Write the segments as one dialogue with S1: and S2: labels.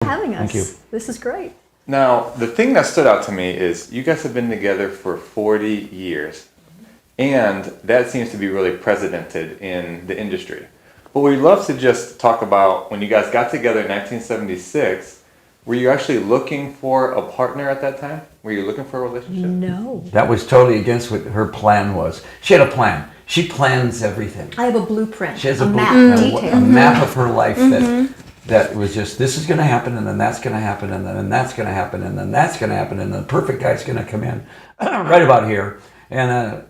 S1: Having us.
S2: Thank you.
S1: This is great.
S3: Now, the thing that stood out to me is you guys have been together for 40 years, and that seems to be really precedented in the industry. But we'd love to just talk about when you guys got together in 1976, were you actually looking for a partner at that time? Were you looking for a relationship?
S1: No.
S2: That was totally against what her plan was. She had a plan. She plans everything.
S1: I have a blueprint,
S2: She has
S1: a
S2: a
S1: map,
S2: a
S1: detail.
S2: map of her life that was just, this is going to happen, and then that's going to happen, and then that's going to happen, and then that's going to happen, and the perfect guy's going to come in right about here. And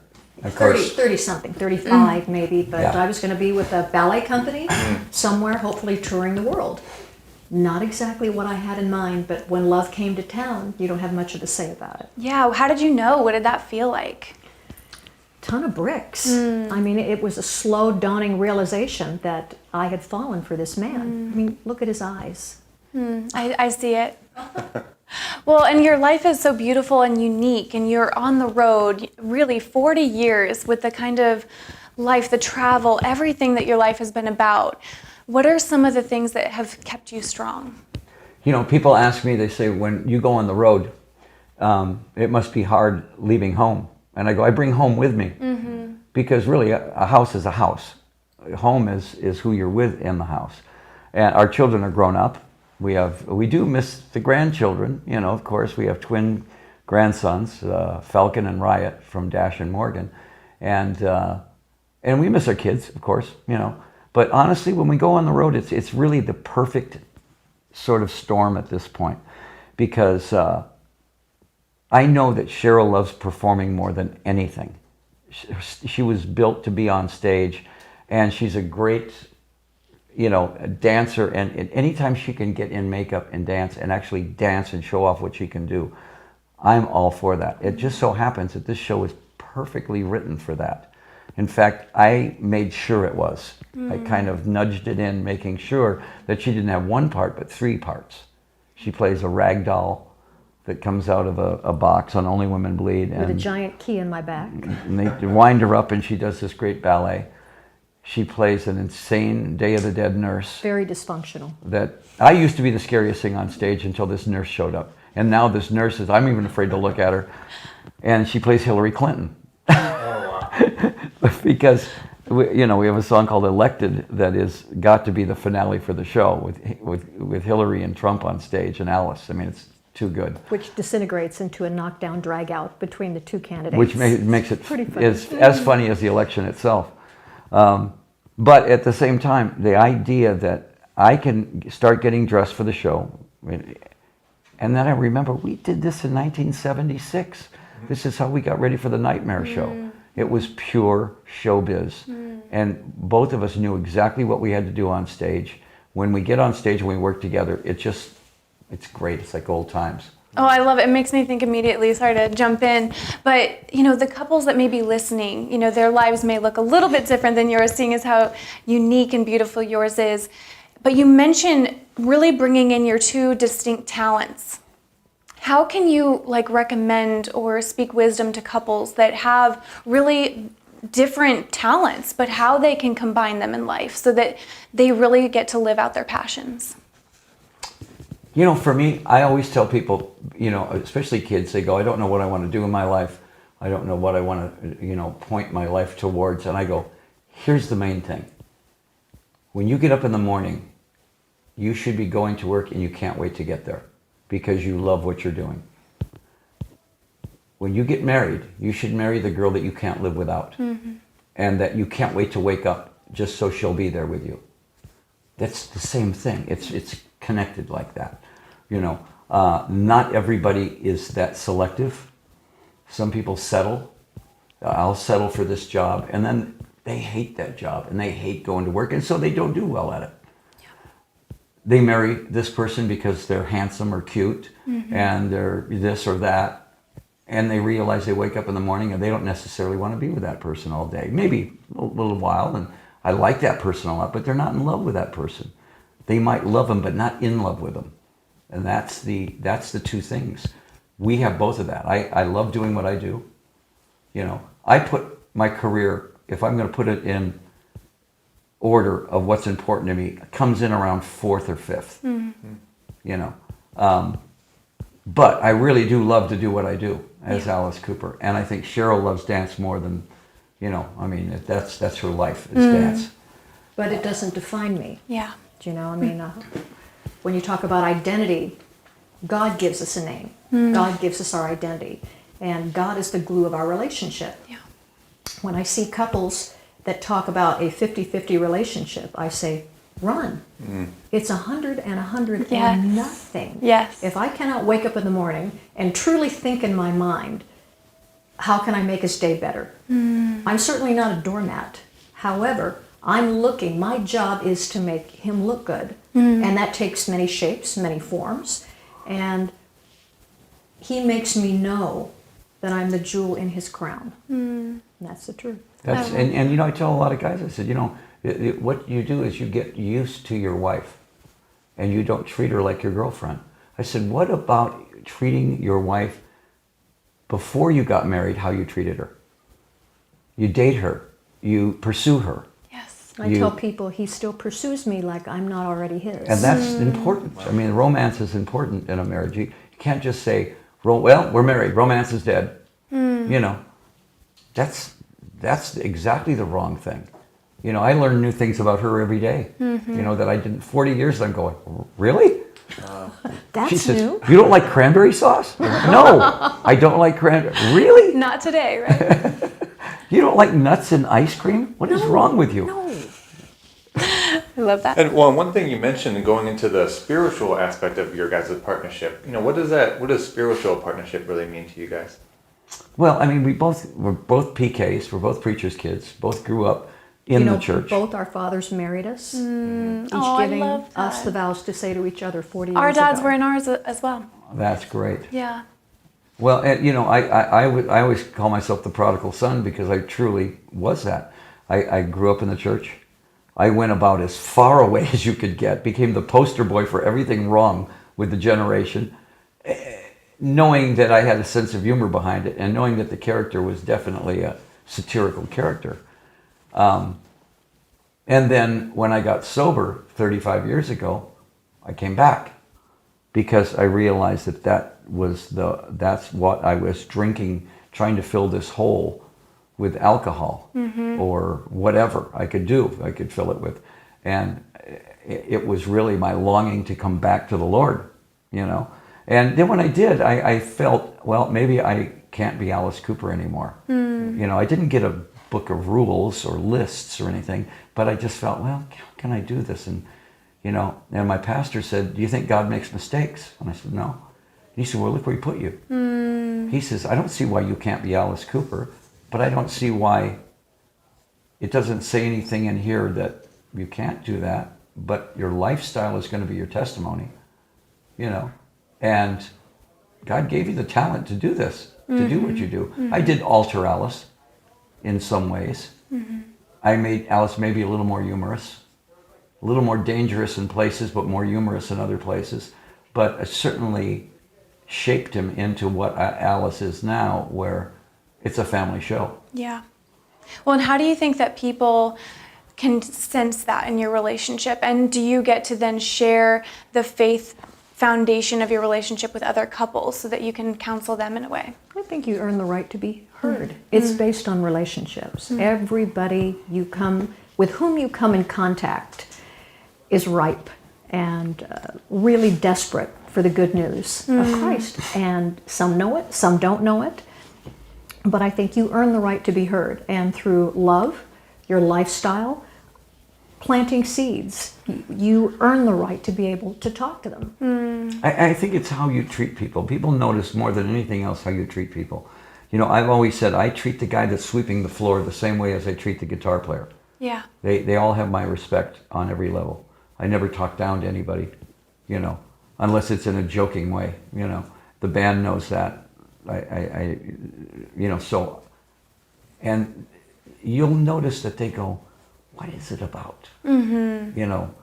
S2: of
S1: 30,
S2: course,
S1: 30 something, 35 maybe, but
S2: Yeah.
S1: I was going to be with a ballet company somewhere, hopefully touring the world. Not exactly what I had in mind, but when love came to town, you don't have much of a say about it.
S4: Yeah, how did you know? What did that feel like?
S1: Ton of bricks. I mean, it was a slow dawning realization that I had fallen for this man. I mean, look at his eyes.
S4: I see it. Well, and your life is so beautiful and unique, and you're on the road really 40 years with the kind of life, the travel, everything that your life has been about. What are some of the things that have kept you strong?
S2: you know, people ask me, they say, when you go on the road, it must be hard leaving home. And I go, I bring home with me. Because really, a house is a house. Home is who you're with in the house. And our children are grown up. We do miss the grandchildren, you know, of course. We have twin grandsons, Falcon and Riot from Dash and Morgan. And we miss our kids, of course, you know. But honestly, when we go on the road, it's really the perfect sort of storm at this point. Because I know that Sheryl loves performing more than anything. She was built to be on stage, and she's a great, you know, dancer. And anytime she can get in makeup and dance and actually dance and show off what she can do, I'm all for that. It just so happens that this show is perfectly written for that. In fact, I made sure it was. I kind of nudged it in, making sure that she didn't have one part, but three parts. She plays a rag doll that comes out of a box on Only Women Bleed.
S1: With a giant key in my back.
S2: And they wind her up, and she does this great ballet. She plays an insane Day of the Dead nurse.
S1: Very dysfunctional.
S2: That I used to be the scariest thing on stage until this nurse showed up. And now this nurse is, I'm even afraid to look at her. And she plays Hillary Clinton. Because we have a song called Elected that is got to be the finale for the show with Hillary and Trump on stage and Alice. I mean, it's too good.
S1: Which disintegrates into a knockdown drag out between the two candidates.
S2: Which makes it
S1: Pretty funny.
S2: as funny as the election itself. But at the same time, the idea that I can start getting dressed for the show, and then I remember we did this in 1976. This is how we got ready for the Nightmare Show. It was pure showbiz. And both of us knew exactly what we had to do on stage. When we get on stage and we work together, it's great. It's like old times.
S4: Oh, I love it. It makes me think immediately, sorry to jump in, but the couples that may be listening, their lives may look a little bit different than yours, seeing as how unique and beautiful yours is. But you mentioned really bringing in your two distinct talents. How can you recommend or speak wisdom to couples that have really different talents, but how they can combine them in life so that they really get to live out their passions?
S2: For me, I always tell people, especially kids, they go, I don't know what I want to do in my life. I don't know what I want to, point my life towards. And I go, here's the main thing. When you get up in the morning, you should be going to work and you can't wait to get there because you love what you're doing. When you get married, you should marry the girl that you can't live without. And that you can't wait to wake up just so she'll be there with you. That's the same thing. It's connected like that. Not everybody is that selective. Some people settle. I'll settle for this job, and then they hate that job and they hate going to work, and so they don't do well at it. They marry this person because they're handsome or cute and they're this or that, and they realize they wake up in the morning and they don't necessarily want to be with that person all day. Maybe a little while, and I like that person a lot, but they're not in love with that person. They might love them, but not in love with them. And that's the two things. We have both of that. I love doing what I do. I put my career, if I'm going to put it in order of what's important to me, it comes in around fourth or fifth. you know. But I really do love to do what I do as Alice Cooper. And I think Sheryl loves dance more than, you know, I mean, that's her life is dance.
S1: But it doesn't define me.
S4: Yeah.
S1: Do you know? I mean, when you talk about identity, God gives us a name. God gives us our identity. And God is the glue of our relationship.
S4: Yeah.
S1: When I see couples that talk about a 50-50 relationship, I say, run. It's 100 and 100
S4: Yes.
S1: and nothing.
S4: Yes.
S1: If I cannot wake up in the morning and truly think in my mind, how can I make his day better? I'm certainly not a doormat. However, I'm looking, my job is to make him look good. And that takes many shapes, many forms. And he makes me know that I'm the jewel in his crown. And that's the truth.
S2: That's, and you know, I tell a lot of guys, I said, you know, what you do is you get used to your wife and you don't treat her like your girlfriend. I said, what about treating your wife before you got married, how you treated her? You date her, you pursue her.
S4: Yes.
S1: I tell people he still pursues me like I'm not already his.
S2: And that's important. I mean, romance is important in a marriage. You can't just say, well, we're married, romance is dead. You know, that's exactly the wrong thing. You know, I learn new things about her every day. You know, that I didn't, 40 years I'm going, really?
S1: That's
S2: She says,
S1: new.
S2: you don't like cranberry sauce? No, I don't like cranberry. Really?
S4: Not today, right?
S2: You don't like nuts in ice cream? What is wrong with you?
S1: No.
S4: I love that.
S3: And well, one thing you mentioned going into the spiritual aspect of your guys' partnership, you know, what does spiritual partnership really mean to you guys?
S2: Well, I mean, we're both PKs, we're both preachers' kids, both grew up in
S1: You know,
S2: the church.
S1: both our fathers married us, each
S4: Oh, I
S1: giving
S4: love
S1: us
S4: that.
S1: the vows to say to each other 40
S4: Our
S1: years
S4: dads
S1: ago.
S4: were in ours as well.
S2: That's great.
S4: Yeah.
S2: Well, and, you know, I always call myself the prodigal son because I truly was that. I grew up in the church. I went about as far away as you could get, became the poster boy for everything wrong with the generation, knowing that I had a sense of humor behind it and knowing that the character was definitely a satirical character. And then when I got sober 35 years ago, I came back because I realized that that's what I was drinking, trying to fill this hole with alcohol or whatever I could do, I could fill it with. And it was really my longing to come back to the Lord, you know. And then when I did, I felt, well, maybe I can't be Alice Cooper anymore. You know, I didn't get a book of rules or lists or anything, but I just felt, well, how can I do this? And, you know, and my pastor said, do you think God makes mistakes? And I said, no. And he said, well, look where he put you. He says, I don't see why you can't be Alice Cooper, but I don't see why it doesn't say anything in here that you can't do that, but your lifestyle is going to be your testimony, you know. And God gave you the talent to do this, to do what you do. I did alter Alice in some ways. I made Alice maybe a little more humorous, a little more dangerous in places, but more humorous in other places. But I certainly shaped him into what Alice is now, where it's a family show.
S4: Yeah. Well, and how do you think that people can sense that in your relationship? And do you get to then share the faith foundation of your relationship with other couples so that you can counsel them in a way?
S1: I think you earn the right to be heard. It's based on relationships. Everybody with whom you come in contact is ripe and really desperate for the good news of Christ. And some know it, some don't know it. But I think you earn the right to be heard. And through love, your lifestyle, planting seeds, you earn the right to be able to talk to them.
S2: I think it's how you treat people. People notice more than anything else how you treat people. You know, I've always said I treat the guy that's sweeping the floor the same way as I treat the guitar player.
S4: Yeah.
S2: They all have my respect on every level. I never talk down to anybody, you know, unless it's in a joking way, you know. The band knows that. You know, so, and you'll notice that they go, what is it about? You know,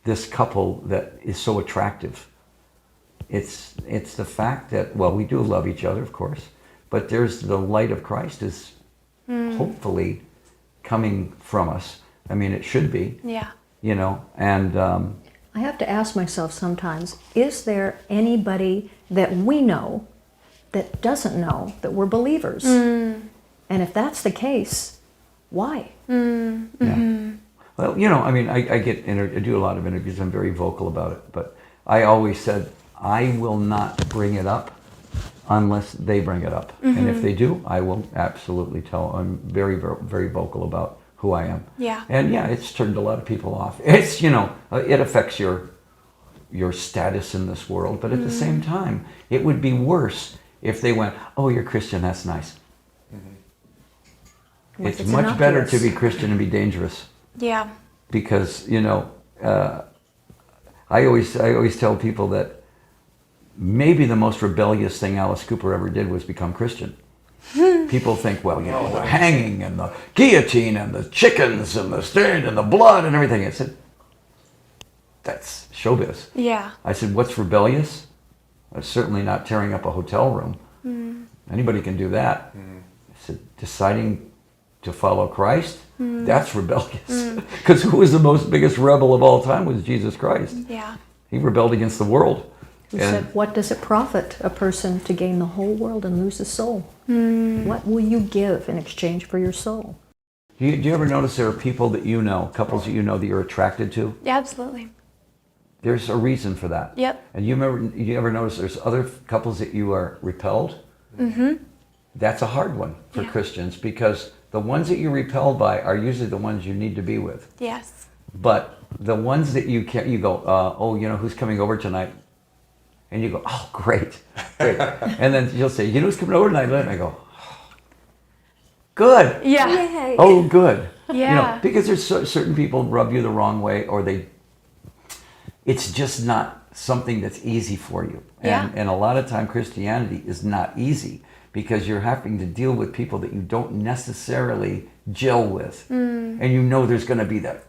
S2: this couple that is so attractive. It's the fact that, well, we do love each other, of course, but there's the light of Christ is hopefully coming from us. I mean, it should be.
S4: Yeah.
S2: You know, and
S1: I have to ask myself sometimes, is there anybody that we know that doesn't know that we're believers? And if that's the case, why?
S2: Yeah. Well, you know, I mean, I do a lot of interviews. I'm very vocal about it, but I always said I will not bring it up unless they bring it up, and if they do, I will absolutely tell. I'm very, very, very vocal about who I am.
S4: Yeah.
S2: And yeah, it's turned a lot of people off. It's, you know, it affects your status in this world, but at the same time, it would be worse if they went, "Oh, you're Christian. That's nice." It's much better to be Christian and be dangerous.
S4: Yeah.
S2: Because, you know, I always tell people that maybe the most rebellious thing Alice Cooper ever did was become Christian. People think, well, you know, the hanging and the guillotine and the chickens and the stain and the blood and everything. I said, that's showbiz.
S4: Yeah.
S2: I said, what's rebellious? Certainly not tearing up a hotel room. Anybody can do that. I said, deciding to follow Christ, that's rebellious. Because who was the biggest rebel of all time was Jesus Christ.
S4: Yeah.
S2: He rebelled against the world.
S1: He said, what does it profit a person to gain the whole world and lose his soul? What will you give in exchange for your soul?
S2: Do you ever notice there are people that you know, couples that you know that you're attracted to?
S4: Yeah, absolutely.
S2: There's a reason for that.
S4: Yep.
S2: And you ever notice there's other couples that you are repelled? That's a hard one for Christians, because the ones that you're repelled by are usually the ones you need to be with.
S4: Yes.
S2: But the ones that you can't, you go, oh, you know, who's coming over tonight? And you go, oh, great. And then you'll say, you know who's coming over tonight? And I go, oh, good.
S4: Yeah.
S1: Yay.
S2: Oh, good.
S4: Yeah.
S2: You know, because there's certain people rub you the wrong way, or it's just not something that's easy for you. And a lot of time Christianity is not easy, because you're having to deal with people that you don't necessarily gel with. And you know there's going to be that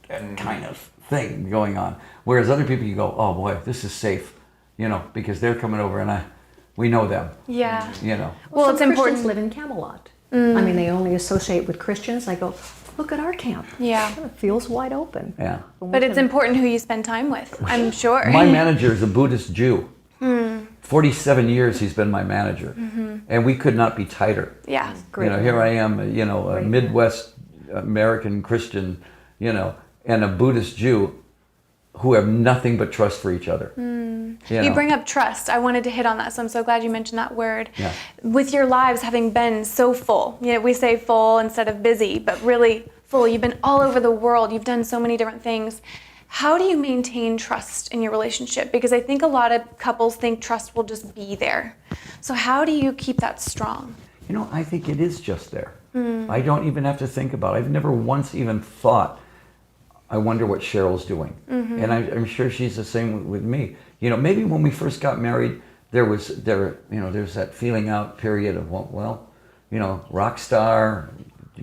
S2: kind of thing going on. Whereas other people, you go, oh boy, this is safe, you know, because they're coming over and we know them.
S4: Yeah.
S2: You know.
S1: Well,
S4: it's
S1: some
S4: important.
S1: Christians live in Camelot. I mean, they only associate with Christians. I go, look at our camp.
S4: Yeah.
S1: It feels wide open.
S2: Yeah.
S4: But it's important who you spend time with, I'm sure.
S2: My manager is a Buddhist Jew. 47 years he's been my manager. And we could not be tighter.
S4: Yeah.
S1: Great.
S2: You know, here I am, you know, a Midwest American Christian, you know, and a Buddhist Jew who have nothing but trust for each other.
S4: You bring up trust. I wanted to hit on that, so I'm so glad you mentioned that word.
S2: Yeah.
S4: With your lives having been so full, you know, we say full instead of busy, but really full. You've been all over the world. You've done so many different things. How do you maintain trust in your relationship? Because I think a lot of couples think trust will just be there. So how do you keep that strong?
S2: You know, I think it is just there. I don't even have to think about it. I've never once even thought, I wonder what Cheryl's doing. And I'm sure she's the same with me. You know, maybe when we first got married, there's that feeling out period of, well, you know, rock star,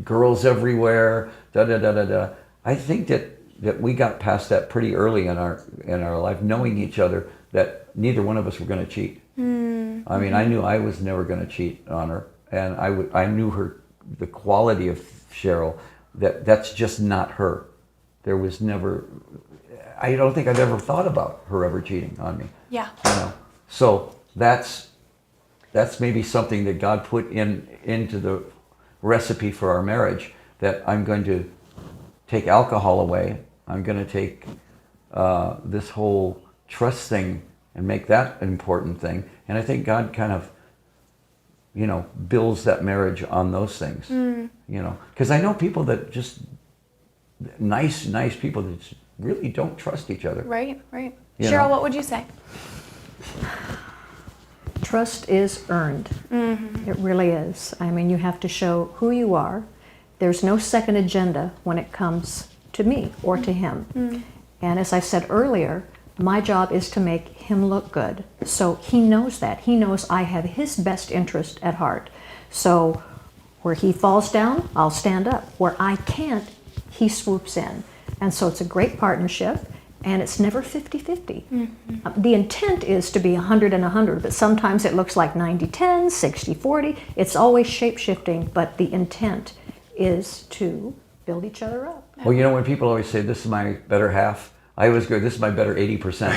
S2: girls everywhere, da-da-da-da-da. I think that we got past that pretty early in our life, knowing each other, that neither one of us were going to cheat. I mean, I knew I was never going to cheat on her, and I knew the quality of Sheryl, that's just not her. There was never, I don't think I've ever thought about her ever cheating on me.
S4: Yeah.
S2: You know, so that's maybe something that God put into the recipe for our marriage, that I'm going to take alcohol away. I'm going to take this whole trust thing and make that an important thing. And I think God kind of, you know, builds that marriage on those things. You know, because I know people that just, nice people that just really don't trust each other.
S4: Right.
S2: You
S4: Sheryl,
S2: know?
S4: what would you say?
S1: Trust is earned. It really is. I mean, you have to show who you are. There's no second agenda when it comes to me or to him. And as I said earlier, my job is to make him look good. So he knows that. He knows I have his best interest at heart. So where he falls down, I'll stand up. Where I can't, he swoops in. And so it's a great partnership, and it's never 50-50. The intent is to be 100 and 100, but sometimes it looks like 90-10, 60-40. It's always shape-shifting, but the intent is to build each other up.
S2: Well, you know, when people always say, this is my better half, I always go, this is my better 80%.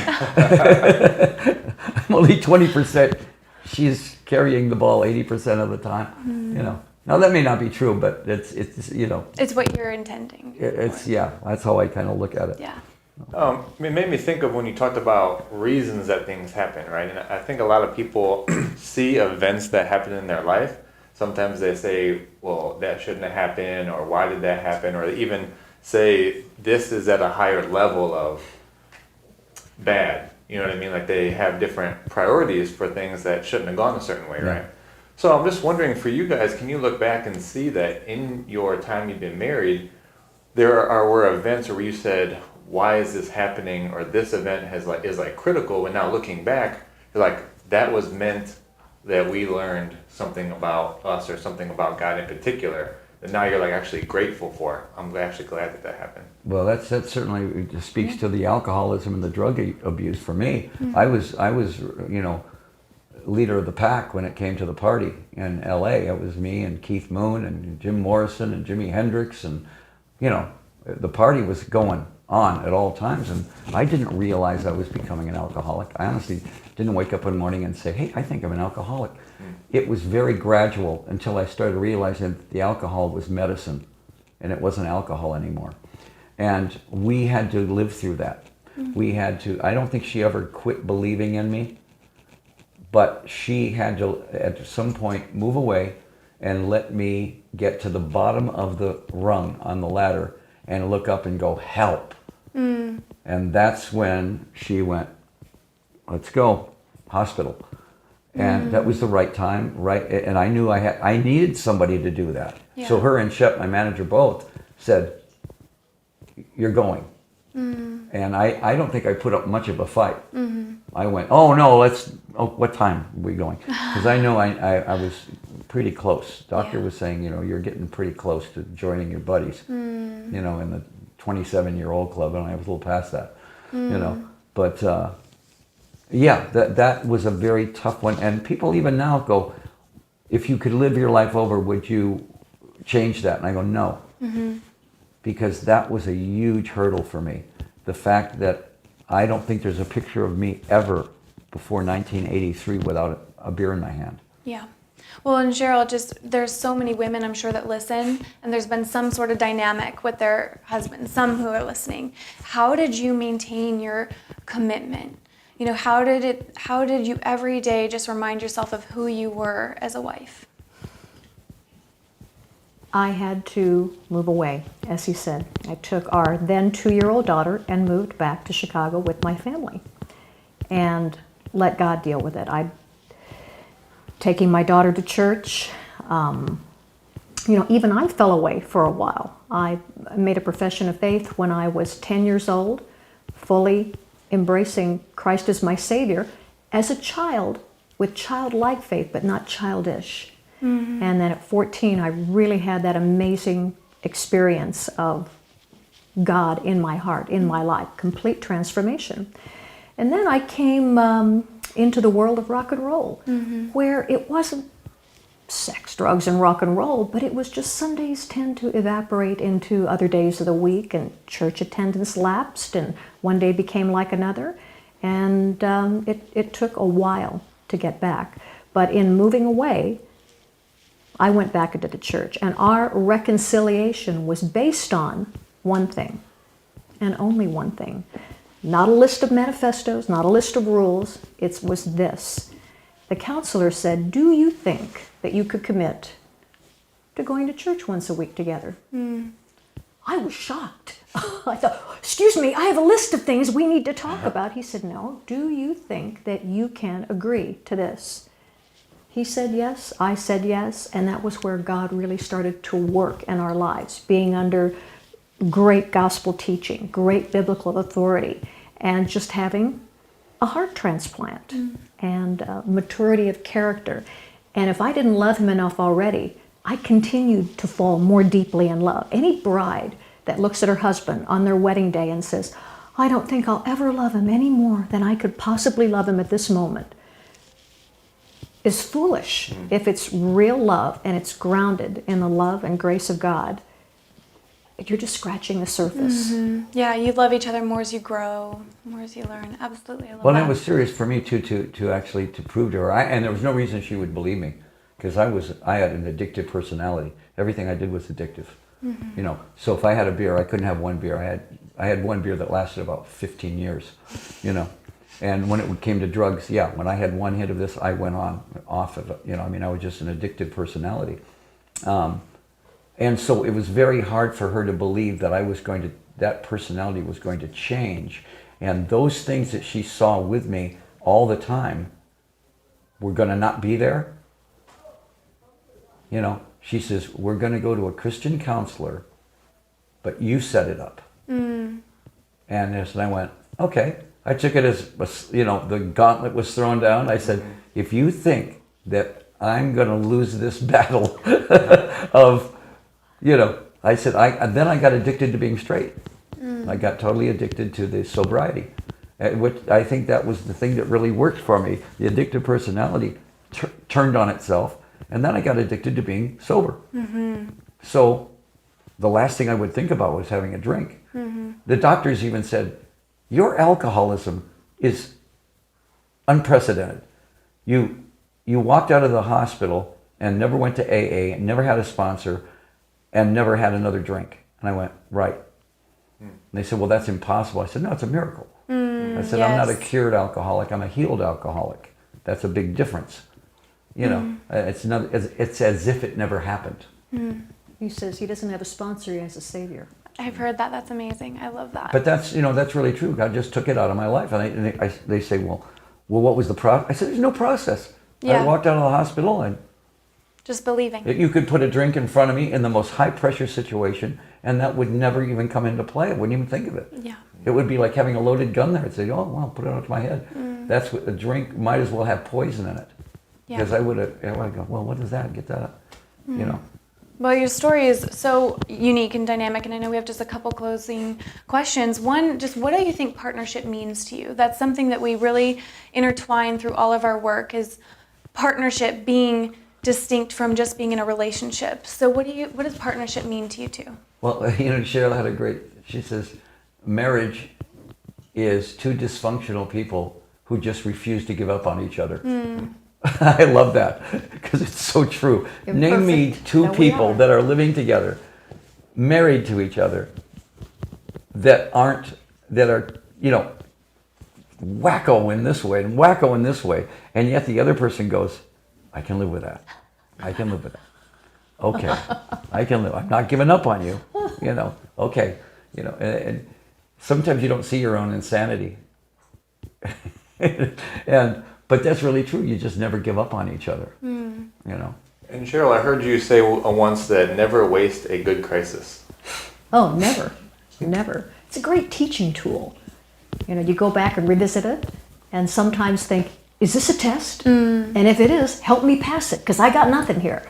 S2: I'm only 20%. She's carrying the ball 80% of the time, you know. Now that may not be true, but it's you know.
S4: It's what you're intending.
S2: It's, yeah, that's how I kind of look at it.
S4: Yeah.
S3: It made me think of when you talked about reasons that things happen, right? And I think a lot of people see events that happen in their life. Sometimes they say, well, that shouldn't have happened, or why did that happen? Or they even say, this is at a higher level of bad. You know what I mean? Like they have different priorities for things that shouldn't have gone a certain way, right? So I'm just wondering, for you guys, can you look back and see that in your time you've been married, were events where you said, why is this happening, or this event is critical, when now looking back, you're like, that was meant that we learned something about us or something about God in particular that now you're like actually grateful for. I'm actually glad that happened.
S2: Well, that certainly speaks to the alcoholism and the drug abuse for me. I was you know, leader of the pack when it came to the party in LA. It was me and Keith Moon and Jim Morrison and Jimi Hendrix, and you know, the party was going on at all times, and I didn't realize I was becoming an alcoholic. I honestly didn't wake up one morning and say, hey, I think I'm an alcoholic. It was very gradual until I started realizing that the alcohol was medicine and it wasn't alcohol anymore. And we had to live through that. We had to, I don't think she ever quit believing in me, but she had to at some point move away and let me get to the bottom of the rung on the ladder and look up and go, help. And that's when she went, let's go, hospital. And that was the right time, right? And I knew I needed somebody to do that.
S4: Yeah.
S2: So her and Shep, my manager, both said, you're going. And I don't think I put up much of a fight. I went, oh no, what time are we going? Because I know I was pretty close. Doctor was saying, you know, you're getting pretty close to joining your buddies, you know, in the 27-year-old club, and I was a little past that, you know. But yeah, that was a very tough one. And people even now go, if you could live your life over, would you change that? And I go, no. Because that was a huge hurdle for me. The fact that I don't think there's a picture of me ever before 1983 without a beer in my hand.
S4: Yeah. Well, and Sheryl, there's so many women, I'm sure, that listen, and there's been some sort of dynamic with their husbands, some who are listening. How did you maintain your commitment? You know, how did you every day just remind yourself of who you were as a wife?
S1: I had to move away, as he said. I took our then 2-year-old daughter and moved back to Chicago with my family and let God deal with it. Taking my daughter to church, you know, even I fell away for a while. I made a profession of faith when I was 10 years old, fully embracing Christ as my Savior as a child with childlike faith, but not childish. And then at 14, I really had that amazing experience of God in my heart, in my life, complete transformation. And then I came into the world of rock and roll, where it wasn't sex, drugs, and rock and roll, but it was just Sundays tend to evaporate into other days of the week, and church attendance lapsed, and one day became like another. And it took a while to get back. But in moving away, I went back into the church, and our reconciliation was based on one thing, and only one thing. Not a list of manifestos, not a list of rules. It was this. The counselor said, do you think that you could commit to going to church once a week together? I was shocked. I thought, excuse me, I have a list of things we need to talk about. He said, no, do you think that you can agree to this? He said yes, I said yes, and that was where God really started to work in our lives, being under great gospel teaching, great biblical authority, and just having a heart transplant and maturity of character. And if I didn't love him enough already, I continued to fall more deeply in love. Any bride that looks at her husband on their wedding day and says, I don't think I'll ever love him any more than I could possibly love him at this moment, is foolish. If it's real love and it's grounded in the love and grace of God, you're just scratching the surface.
S4: Yeah, you love each other more as you grow, more as you learn. Absolutely, I love
S2: Well,
S4: that.
S2: and it was serious for me too to prove to her. And there was no reason she would believe me, because I had an addictive personality. Everything I did was addictive. You know, so if I had a beer, I couldn't have one beer. I had one beer that lasted about 15 years. You know, and when it came to drugs, yeah, when I had one hit of this, I went off of it. You know, I mean, I was just an addictive personality. And so it was very hard for her to believe that that personality was going to change. And those things that she saw with me all the time were going to not be there. You know, she says, we're going to go to a Christian counselor, but you set it up. And I went, okay. I took it as, you know, the gauntlet was thrown down. I said, if you think that I'm going to lose this battle of, you know, I said, then I got addicted to being straight. I got totally addicted to the sobriety, which I think that was the thing that really worked for me. The addictive personality turned on itself, and then I got addicted to being sober. So the last thing I would think about was having a drink. The doctors even said, your alcoholism is unprecedented. You walked out of the hospital and never went to AA, and never had a sponsor, and never had another drink. And I went, right. And they said, well, that's impossible. I said, no, it's a miracle. I said, I'm not a cured alcoholic, I'm a healed alcoholic. That's a big difference. You know, it's as if it never happened.
S1: He says he doesn't have a sponsor, he has a savior.
S4: I've heard that. That's amazing. I love that.
S2: But that's, you know, that's really true. God just took it out of my life. And they say, well, what was the process? I said, there's no process.
S4: Yeah.
S2: I walked out of the hospital and
S4: Just believing.
S2: you could put a drink in front of me in the most high pressure situation, and that would never even come into play. I wouldn't even think of it.
S4: Yeah.
S2: It would be like having a loaded gun there. I'd say, oh, well, put it up to my head. That's what a drink might as well have poison in it.
S4: Yeah.
S2: Because I would go, well, what is that? Get that, you know.
S4: Well, your story is so unique and dynamic, and I know we have just a couple closing questions. One, just what do you think partnership means to you? That's something that we really intertwine through all of our work, is partnership being distinct from just being in a relationship. So what does partnership mean to you two?
S2: Well, you know, Sheryl had she says, marriage is two dysfunctional people who just refuse to give up on each other. I love that, because it's so true. Name me two people that are living together, married to each other, that are, you know, wacko in this way and wacko in this way, and yet the other person goes, I can live with that. I can live with that. Okay, I can live. I'm not giving up on you. You know. Okay. You know. And sometimes you don't see your own insanity. But that's really true. You just never give up on each other. You know.
S3: And Sheryl, I heard you say once that never waste a good crisis.
S1: Oh, never. Never. It's a great teaching tool. You know, you go back and revisit it, and sometimes think, is this a test? And if it is, help me pass it, because I got nothing here.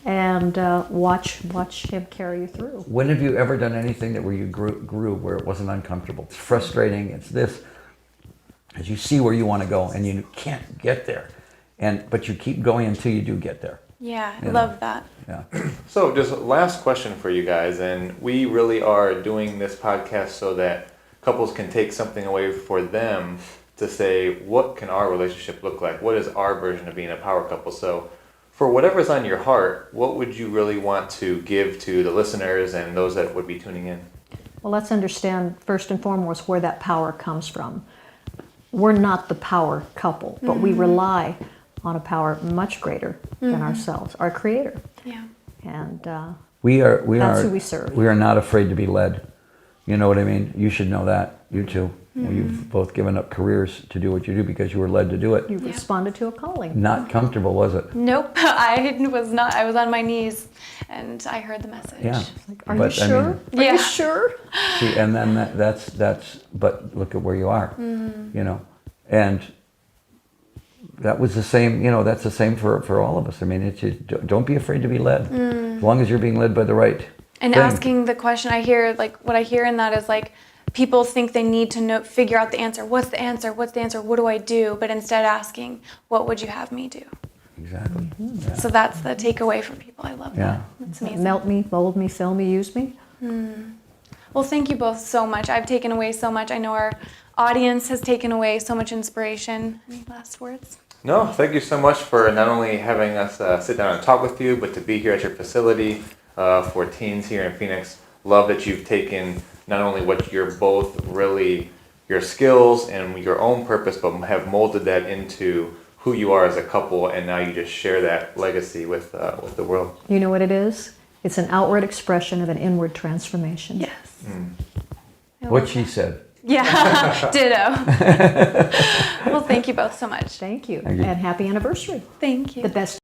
S1: And watch him carry you through.
S2: When have you ever done anything where you grew where it wasn't uncomfortable? It's frustrating. It's this. As you see where you want to go, and you can't get there, but you keep going until you do get there.
S4: Yeah, I love that.
S2: Yeah.
S3: So just last question for you guys, and we really are doing this podcast so that couples can take something away for them to say, what can our relationship look like? What is our version of being a power couple? So for whatever's on your heart, what would you really want to give to the listeners and those that would be tuning in?
S1: Well, let's understand first and foremost where that power comes from. We're not the power couple, but we rely on a power much greater than ourselves, our Creator.
S4: Yeah.
S1: And
S2: That's
S1: who we serve.
S2: We are not afraid to be led. You know what I mean? You should know that. You too. You've both given up careers to do what you do because you were led to do it.
S1: you responded to a calling.
S2: Not comfortable, was it?
S4: Nope, I was not. I was on my knees, and I heard the message.
S2: Yeah.
S1: Are you
S2: But, I
S1: sure?
S2: mean,
S1: Are
S4: Yeah.
S1: you sure?
S2: See, and then that's. But look at where you are. You know, and that was the same. You know, that's the same for all of us. I mean, it's just, don't be afraid to be led, as long as you're being led by the right.
S4: And
S2: thing.
S4: asking the question, what I hear in that is like, people think they need to figure out the answer. What's the answer? What's the answer? What do I do? But instead asking, what would you have me do?
S2: Exactly. Yeah.
S4: So that's the takeaway for people. I love
S2: Yeah.
S4: that. It's amazing.
S1: Melt me, mold me, fill me, use me.
S4: Well, thank you both so much. I've taken away so much. I know our audience has taken away so much inspiration. Any last words?
S3: No, thank you so much for not only having us sit down and talk with you, but to be here at your facility for teens here in Phoenix. Love that you've taken not only what you're both really, your skills and your own purpose, but have molded that into who you are as a couple, and now you just share that legacy with the world.
S1: You know what it is? It's an outward expression of an inward transformation.
S4: Yes. I
S2: What
S4: love
S2: she
S4: that.
S2: said.
S4: Yeah, ditto. Well, thank you both so much.
S1: Thank you.
S2: Thank you.
S1: And happy anniversary.
S4: Thank you.
S1: The best